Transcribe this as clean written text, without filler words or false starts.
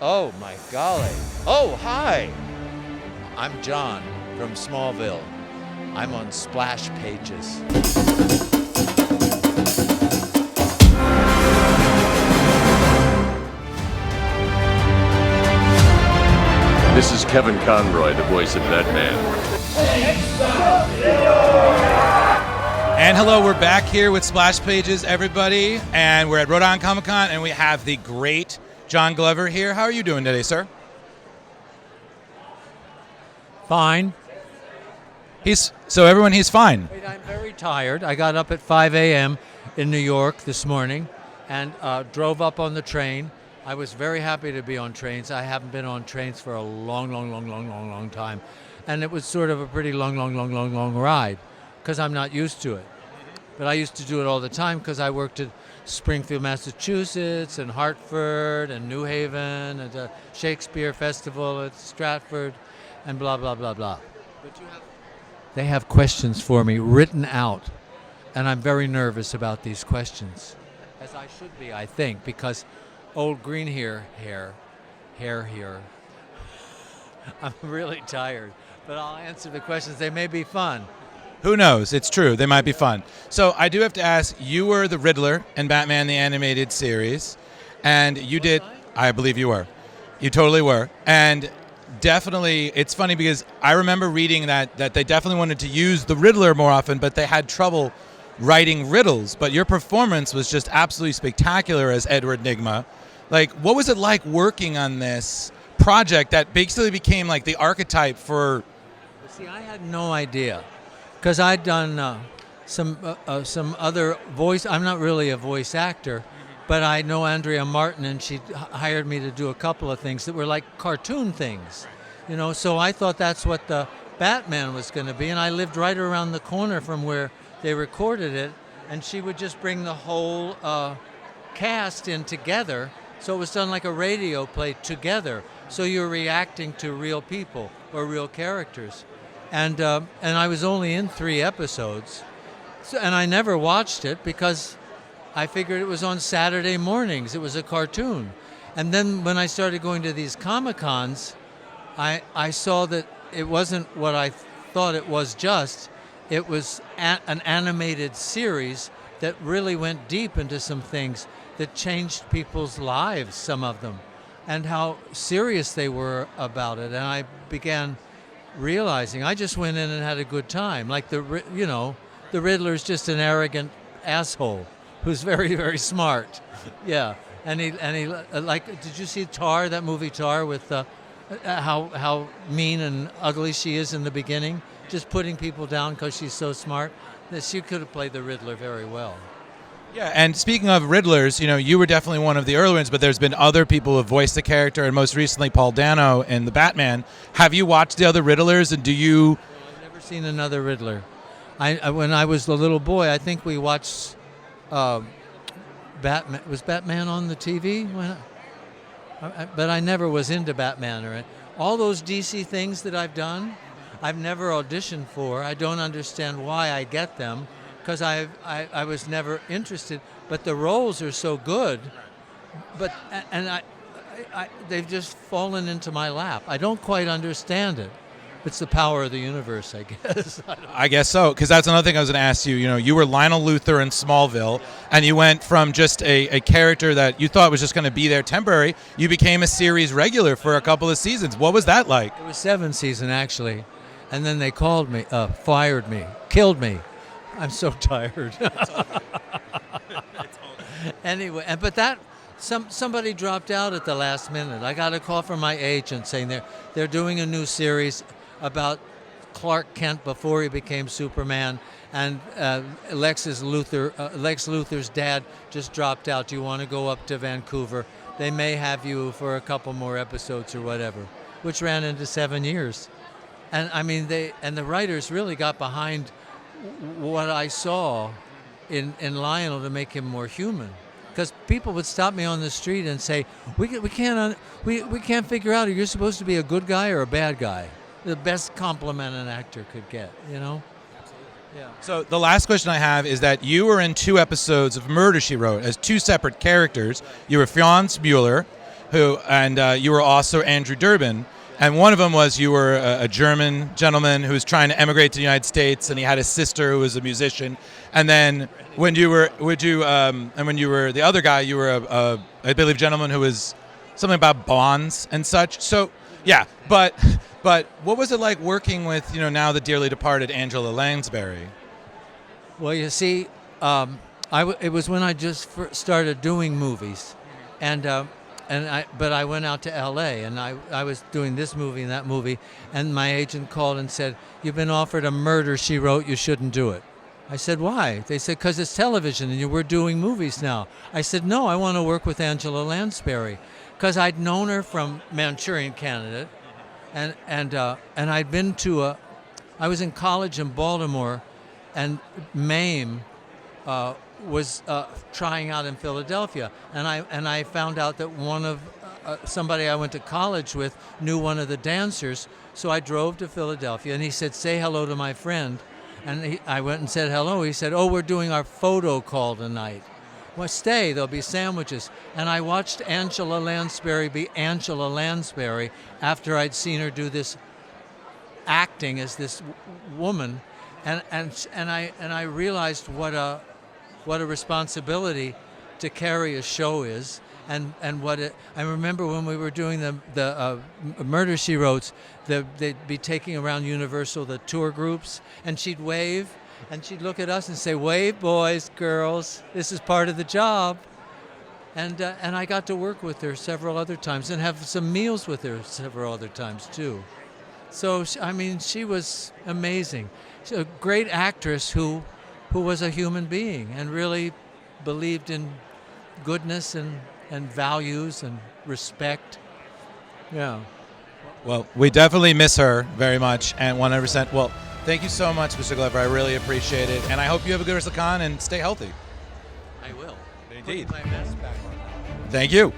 Oh, my golly. Oh, hi. I'm John from Smallville. I'm on Splash Pages. This is Kevin Conroy, the voice of Batman. And hello, we're back here with Splash Pages, everybody. And we're at Rhode Island ComicCon, and we have the great John Glover here. How are you doing today, sir? Fine. He's fine. I'm very tired. I got up at 5 a.m. in New York this morning and drove up on the train. I was very happy to be on trains. I haven't been on trains for a long time. And it was sort of a pretty long ride because I'm not used to it. But I used to do it all the time because I worked at Springfield, Massachusetts, and Hartford, and New Haven, and the Shakespeare Festival at Stratford, and blah, blah, blah, blah. But they have questions for me written out, and I'm very nervous about these questions, as I should be, I think, because old green hair here, I'm really tired, but I'll answer the questions. They may be fun. Who knows? It's true. They might be fun. So I do have to ask, you were the Riddler in Batman the Animated Series, and you did... I believe you were. You totally were. And definitely, it's funny because I remember reading that they definitely wanted to use the Riddler more often, but they had trouble writing riddles. But your performance was just absolutely spectacular as Edward Nygma. Like, what was it like working on this project that basically became like the archetype for... See, I had no idea. Because I'd done some other voice. I'm not really a voice actor, but I know Andrea Martin, and she hired me to do a couple of things that were like cartoon things, you know. So I thought that's what the Batman was going to be, and I lived right around the corner from where they recorded it, and she would just bring the whole cast in together. So it was done like a radio play together. So you're reacting to real people or real characters. And I was only in 3 episodes, and I never watched it because I figured it was on Saturday mornings. It was a cartoon. And then when I started going to these Comic-Cons, I saw that it wasn't what I thought it was just. It was an animated series that really went deep into some things that changed people's lives, some of them, and how serious they were about it. And I began realizing I just went in and had a good time. Like the Riddler's just an arrogant asshole who's very, very smart. Yeah, and he like. Did you see Tar? That movie Tar with how mean and ugly she is in the beginning, just putting people down because she's so smart. That she could have played the Riddler very well. Yeah, and speaking of Riddlers, you know, you were definitely one of the early ones, but there's been other people who have voiced the character, and most recently Paul Dano in the Batman. Have you watched the other Riddlers, and do you... No, I've never seen another Riddler. When I was a little boy, I think we watched Batman. Was Batman on the TV? But I never was into Batman. Or all those DC things that I've done, I've never auditioned for. I don't understand why I get them. Because I was never interested, but the roles are so good, and they've just fallen into my lap. I don't quite understand it. It's the power of the universe, I guess. I guess so, because that's another thing I was going to ask you. You know, you were Lionel Luthor in Smallville, and you went from just a character that you thought was just going to be there temporary. You became a series regular for a couple of seasons. What was that like? It was 7 seasons, actually, and then they called me, fired me, killed me. I'm so tired. Anyway, but somebody dropped out at the last minute. I got a call from my agent saying they're doing a new series about Clark Kent before he became Superman, and Lex Luthor's dad just dropped out. Do you want to go up to Vancouver? They may have you for a couple more episodes or whatever, which ran into 7 years. And I mean, the writers really got behind what I saw in Lionel to make him more human, because people would stop me on the street and say, we can't figure out if you're supposed to be a good guy or a bad guy. The best compliment an actor could get, you know. Yeah. So the last question I have is that you were in 2 episodes of Murder, She Wrote as 2 separate characters. You were Franz Mueller, you were also Andrew Durbin. And one of them was you were a German gentleman who was trying to emigrate to the United States, and he had a sister who was a musician. And then when you were the other guy, you were I believe, gentleman who was something about bonds and such. So yeah, but what was it like working with now the dearly departed Angela Lansbury? Well, you see, it was when I just started doing movies, but I went out to L.A. and I was doing this movie and that movie, and my agent called and said, "You've been offered a Murder, She Wrote. You shouldn't do it." I said, "Why?" They said, "Because it's television and we're doing movies now." I said, "No, I want to work with Angela Lansbury," because I'd known her from Manchurian Candidate, and I'd been to I was in college in Baltimore, and MAME was trying out in Philadelphia, and I found out that one of somebody I went to college with knew one of the dancers, so I drove to Philadelphia, and he said, "Say hello to my friend," and I went and said hello. He said, "Oh, we're doing our photo call tonight." Well, stay, there'll be sandwiches. And I watched Angela Lansbury be Angela Lansbury after I'd seen her do this acting as this woman, and I realized what a responsibility to carry a show is, and I remember when we were doing the Murder, She Wrote, they'd be taking around Universal the tour groups, and she'd wave, and she'd look at us and say, "Wave, boys, girls, this is part of the job." And I got to work with her several other times and have some meals with her several other times too. So she was amazing. She's a great actress who was a human being and really believed in goodness and values and respect. Yeah. Well, we definitely miss her very much, and 100%. Well, thank you so much, Mr. Glover. I really appreciate it, and I hope you have a good rest of the con and stay healthy. I will. Indeed. Put my vest back on. Thank you.